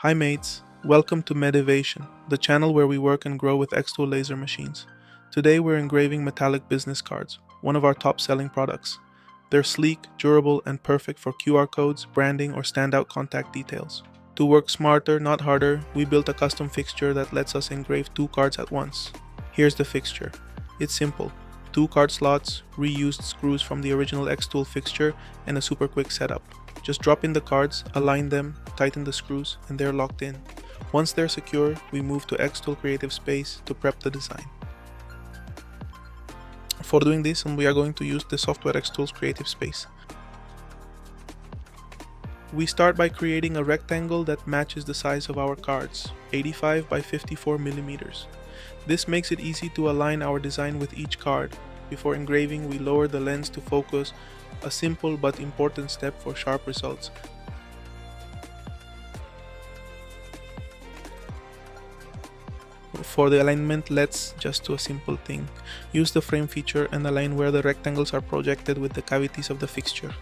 Hi mates, welcome to Medivation, the channel where we work and grow with X-Tool laser machines. Today we're engraving metallic business cards, one of our top selling products. They're sleek, durable, and perfect for QR codes, branding, or standout contact details. To work smarter, not harder, we built a custom fixture that lets us engrave 2 cards at once. Here's the fixture. It's simple. 2 card slots, reused screws from the original X-Tool fixture, and a super quick setup. Just drop in the cards, align them, tighten the screws, and they're locked in. Once they're secure, we move to X-Tool Creative Space to prep the design. For doing this, we are going to use the software X-Tool's Creative Space. We start by creating a rectangle that matches the size of our cards, 85 by 54 millimeters. This makes it easy to align our design with each card. Before engraving, we lower the lens to focus, a simple but important step for sharp results. For the alignment, let's just do a simple thing. Use the frame feature and align where the rectangles are projected with the cavities of the fixture.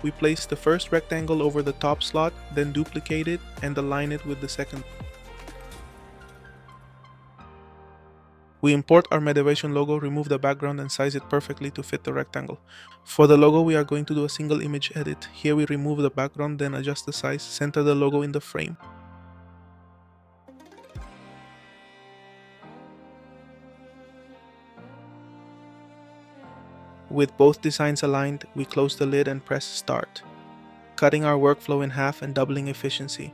We place the first rectangle over the top slot, then duplicate it and align it with the second. We import our Medivation logo, remove the background and size it perfectly to fit the rectangle. For the logo, we are going to do a single image edit. Here we remove the background, then adjust the size, center the logo in the frame. With both designs aligned, we close the lid and press start, cutting our workflow in half and doubling efficiency.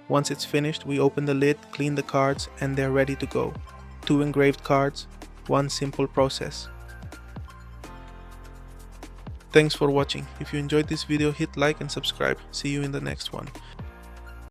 Once it's finished, we open the lid, clean the cards, and they're ready to go. 2 engraved cards, 1 simple process. Thanks for watching. If you enjoyed this video, hit like and subscribe. See you in the next one.